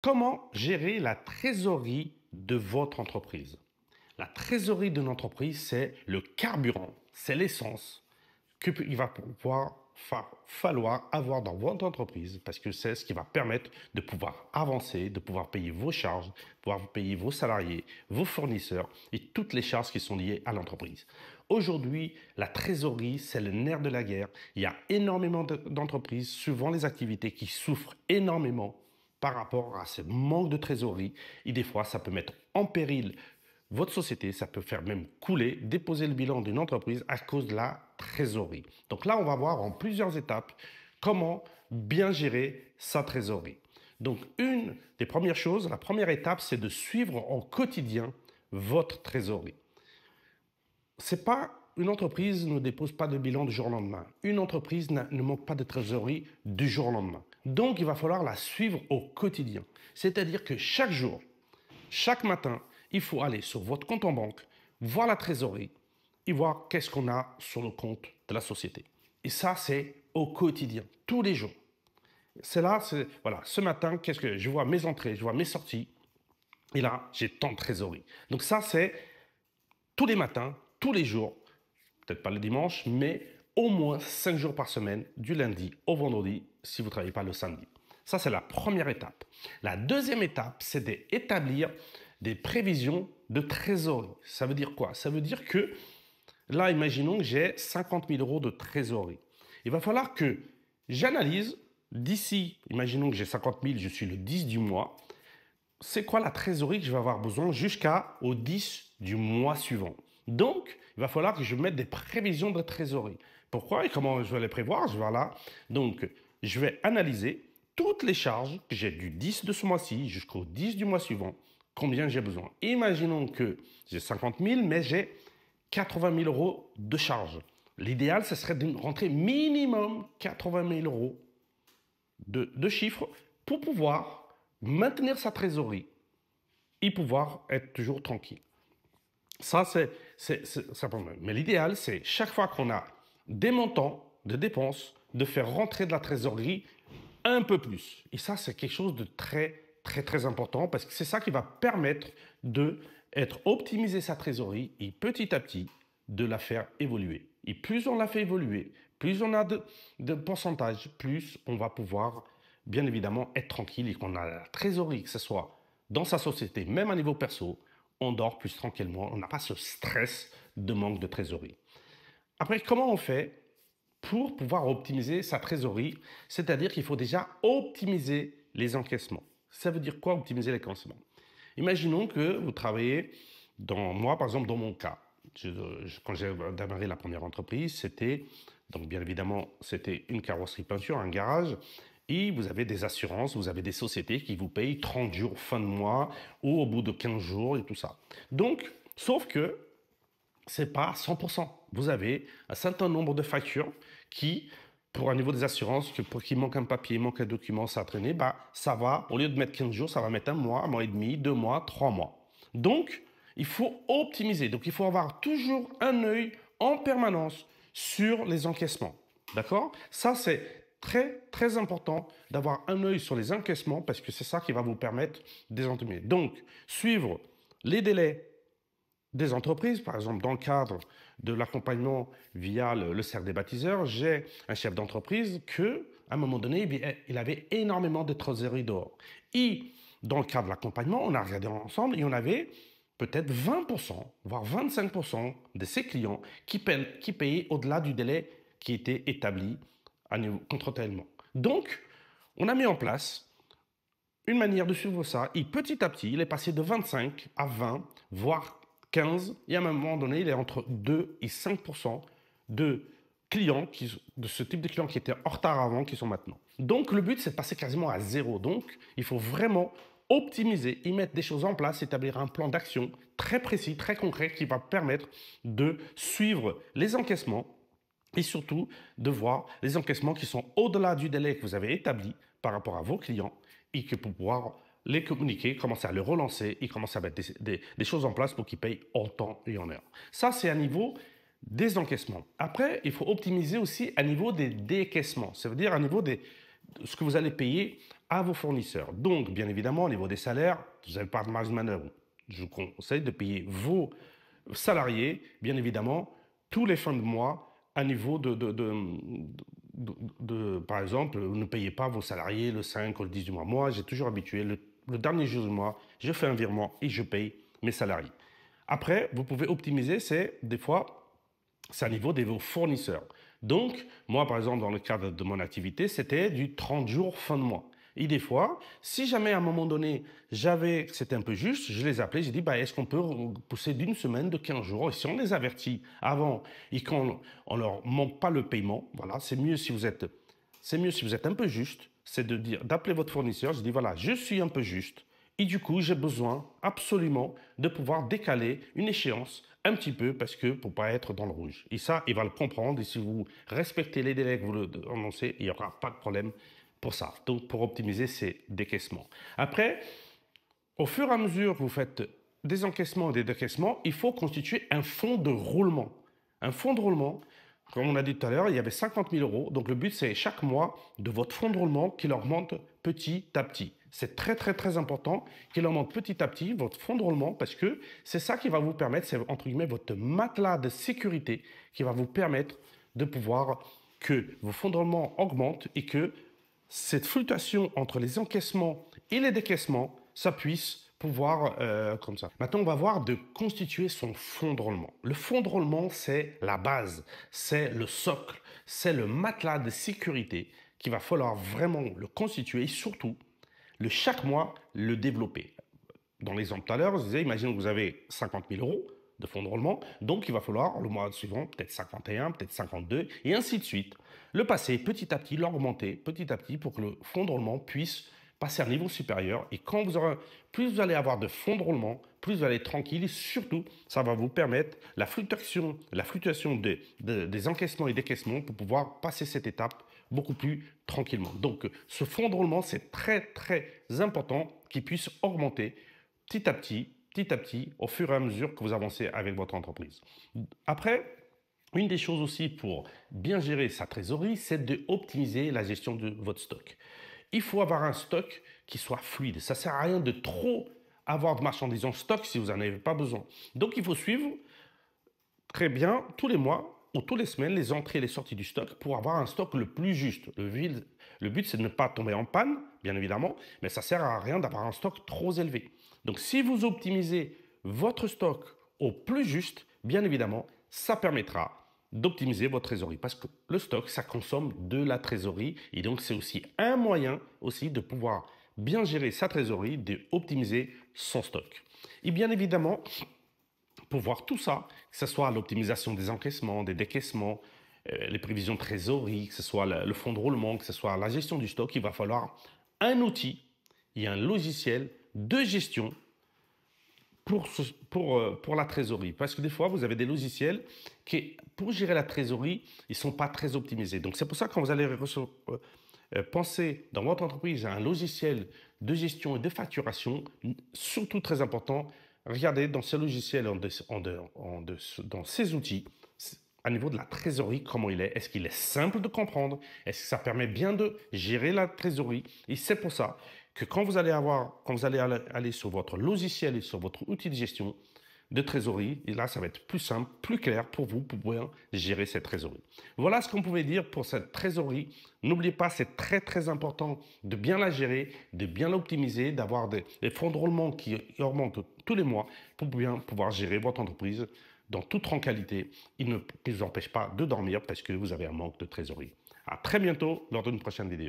Comment gérer la trésorerie de votre entreprise? La trésorerie d'une entreprise, c'est le carburant, c'est l'essence qu'il va falloir avoir dans votre entreprise parce que c'est ce qui va permettre de pouvoir avancer, de pouvoir payer vos charges, de pouvoir payer vos salariés, vos fournisseurs et toutes les charges qui sont liées à l'entreprise. Aujourd'hui, la trésorerie, c'est le nerf de la guerre. Il y a énormément d'entreprises, suivant les activités, qui souffrent énormément par rapport à ce manque de trésorerie. Et des fois, ça peut mettre en péril votre société, ça peut faire même couler, déposer le bilan d'une entreprise à cause de la trésorerie. Donc là, on va voir en plusieurs étapes comment bien gérer sa trésorerie. Donc une des premières choses, la première étape, c'est de suivre au quotidien votre trésorerie. Une entreprise ne dépose pas de bilan du jour au lendemain. Une entreprise ne manque pas de trésorerie du jour au lendemain. Donc, il va falloir la suivre au quotidien. C'est-à-dire que chaque jour, chaque matin, il faut aller sur votre compte en banque, voir la trésorerie et voir qu'est-ce qu'on a sur le compte de la société. Et ça, c'est au quotidien, tous les jours. Voilà, ce matin, qu'est-ce que je vois mes entrées, je vois mes sorties, et là, j'ai tant de trésorerie. Donc ça, c'est tous les matins, tous les jours, peut-être pas le dimanche, mais au moins 5 jours par semaine, du lundi au vendredi, si vous ne travaillez pas le samedi. Ça, c'est la première étape. La deuxième étape, c'est d'établir des prévisions de trésorerie. Ça veut dire quoi? Ça veut dire que, là, imaginons que j'ai 50 000 euros de trésorerie. Il va falloir que j'analyse, d'ici, imaginons que j'ai 50 000, je suis le 10 du mois, c'est quoi la trésorerie que je vais avoir besoin jusqu'au 10 du mois suivant. Donc, il va falloir que je mette des prévisions de trésorerie. Pourquoi et comment je vais les prévoir? Voilà. Donc, je vais analyser toutes les charges que j'ai du 10 de ce mois-ci jusqu'au 10 du mois suivant, combien j'ai besoin. Imaginons que j'ai 50 000, mais j'ai 80 000 euros de charges. L'idéal, ce serait de rentrer minimum 80 000 euros de chiffres pour pouvoir maintenir sa trésorerie et pouvoir être toujours tranquille. Ça, c'est simplement. Mais l'idéal, c'est chaque fois qu'on a des montants de dépenses, de faire rentrer de la trésorerie un peu plus. Et ça, c'est quelque chose de très, très, très important parce que c'est ça qui va permettre d'optimiser sa trésorerie et petit à petit de la faire évoluer. Et plus on la fait évoluer, plus on a de pourcentage, plus on va pouvoir bien évidemment être tranquille et qu'on a la trésorerie, que ce soit dans sa société, même à niveau perso, on dort plus tranquillement, on n'a pas ce stress de manque de trésorerie. Après, comment on fait pour pouvoir optimiser sa trésorerie? C'est-à-dire qu'il faut déjà optimiser les encaissements. Ça veut dire quoi optimiser les encaissements? Imaginons que vous travaillez moi par exemple dans mon cas, quand j'ai démarré la première entreprise, donc bien évidemment, c'était une carrosserie peinture, un garage, et vous avez des assurances, vous avez des sociétés qui vous payent 30 jours fin de mois ou au bout de 15 jours et tout ça. Donc, sauf que ce n'est pas 100%. Vous avez un certain nombre de factures qui, pour un niveau des assurances, pour qu'il manque un papier, il manque un document, ça a traîné, ça va, au lieu de mettre 15 jours, ça va mettre un mois et demi, 2 mois, 3 mois. Donc, il faut optimiser. Donc, il faut avoir toujours un œil en permanence sur les encaissements. D'accord? Ça, c'est très, très important d'avoir un œil sur les encaissements parce que c'est ça qui va vous permettre d'optimiser. Donc, suivre les délais des entreprises, par exemple, dans le cadre de l'accompagnement via le cercle des bâtisseurs, j'ai un chef d'entreprise à un moment donné, il avait énormément de trésorerie dehors. Et dans le cadre de l'accompagnement, on a regardé ensemble et on avait peut-être 20%, voire 25% de ses clients qui payaient au-delà du délai qui était établi contractuellement. Donc, on a mis en place une manière de suivre ça et petit à petit, il est passé de 25 à 20, voire 15, et à un moment donné, il est entre 2 et 5% de ce type de clients qui étaient en retard avant, qui sont maintenant. Donc, le but, c'est de passer quasiment à zéro. Donc, il faut vraiment optimiser et mettre des choses en place, établir un plan d'action très précis, très concret, qui va permettre de suivre les encaissements et surtout de voir les encaissements qui sont au-delà du délai que vous avez établi par rapport à vos clients et que pour pouvoir les communiquer, commencer à les relancer et commencer à mettre des choses en place pour qu'ils payent en temps et en heure. Ça, c'est à niveau des encaissements. Après, il faut optimiser aussi à niveau des décaissements. Ça veut dire à niveau ce que vous allez payer à vos fournisseurs. Donc, bien évidemment, au niveau des salaires, vous n'avez pas de marge de manœuvre. Je vous conseille de payer vos salariés, bien évidemment, tous les fins de mois à niveau par exemple, vous ne payez pas vos salariés le 5 ou le 10 du mois. Moi, j'ai toujours habitué, le dernier jour du mois, je fais un virement et je paye mes salariés. Après, vous pouvez optimiser, des fois, c'est à niveau de vos fournisseurs. Donc, moi, par exemple, dans le cadre de mon activité, c'était du 30 jours fin de mois. Et des fois, si jamais à un moment donné, c'était un peu juste, je les appelais, j'ai dit, bah, est-ce qu'on peut pousser d'une semaine, de 15 jours? Et si on les avertit avant et qu'on ne leur manque pas le paiement, voilà, c'est mieux si vous êtes un peu juste, c'est d'appeler votre fournisseur, je dis, voilà, je suis un peu juste. Et du coup, j'ai besoin absolument de pouvoir décaler une échéance un petit peu parce que pour ne pas être dans le rouge. Et ça, il va le comprendre. Et si vous respectez les délais que vous annoncez, il n'y aura pas de problème pour ça. Donc, pour optimiser ces décaissements. Après, au fur et à mesure que vous faites des encaissements et des décaissements, il faut constituer un fonds de roulement. Un fonds de roulement, comme on a dit tout à l'heure, il y avait 50 000 euros. Donc, le but, c'est chaque mois de votre fonds de roulement qu'il augmente petit à petit. C'est très, très, très important qu'il augmente petit à petit votre fonds de roulement parce que c'est ça qui va vous permettre, c'est entre guillemets votre matelas de sécurité qui va vous permettre de pouvoir que vos fonds de roulement augmentent et que cette fluctuation entre les encaissements et les décaissements, ça puisse pouvoir comme ça. Maintenant, on va voir de constituer son fonds de roulement. Le fonds de roulement, c'est la base, c'est le socle, c'est le matelas de sécurité qu'il va falloir vraiment le constituer et surtout, chaque mois, le développer. Dans l'exemple tout à l'heure, je disais, imaginez que vous avez 50 000 euros de fonds de roulement, donc il va falloir le mois suivant, peut-être 51, peut-être 52, et ainsi de suite. Le passer petit à petit, l'augmenter petit à petit pour que le fonds de roulement puisse passer à un niveau supérieur. Et quand plus vous allez avoir de fonds de roulement, plus vous allez être tranquille et surtout, ça va vous permettre la fluctuation des encaissements et décaissements pour pouvoir passer cette étape beaucoup plus tranquillement. Donc, ce fonds de roulement, c'est très, très important qu'il puisse augmenter petit à petit, au fur et à mesure que vous avancez avec votre entreprise. Après, une des choses aussi pour bien gérer sa trésorerie, c'est d'optimiser la gestion de votre stock. Il faut avoir un stock qui soit fluide. Ça ne sert à rien de trop avoir de marchandises en stock si vous n'en avez pas besoin. Donc, il faut suivre très bien tous les mois ou toutes les semaines les entrées et les sorties du stock pour avoir un stock le plus juste. Le but, c'est de ne pas tomber en panne, bien évidemment, mais ça ne sert à rien d'avoir un stock trop élevé. Donc, si vous optimisez votre stock au plus juste, bien évidemment, ça permettra d'optimiser votre trésorerie parce que le stock, ça consomme de la trésorerie et donc c'est aussi un moyen aussi de pouvoir bien gérer sa trésorerie, d'optimiser son stock. Et bien évidemment, pour voir tout ça, que ce soit l'optimisation des encaissements, des décaissements, les prévisions de trésorerie, que ce soit le fonds de roulement, que ce soit la gestion du stock, il va falloir un outil et un logiciel de gestion pour la trésorerie. Parce que des fois, vous avez des logiciels qui, pour gérer la trésorerie, ils ne sont pas très optimisés. Donc, c'est pour ça que quand vous allez penser dans votre entreprise à un logiciel de gestion et de facturation, surtout très important, regardez dans ce logiciel, dans ces outils, à niveau de la trésorerie, comment il est. Est-ce qu'il est simple de comprendre? Est-ce que ça permet bien de gérer la trésorerie? Et c'est pour ça que quand vous allez aller sur votre logiciel et sur votre outil de gestion de trésorerie, et là, ça va être plus simple, plus clair pour vous pour pouvoir gérer cette trésorerie. Voilà ce qu'on pouvait dire pour cette trésorerie. N'oubliez pas, c'est très, très important de bien la gérer, de bien l'optimiser, d'avoir des fonds de roulement qui augmentent tous les mois pour bien pouvoir gérer votre entreprise dans toute tranquillité. Il ne vous empêche pas de dormir parce que vous avez un manque de trésorerie. À très bientôt lors d'une prochaine vidéo.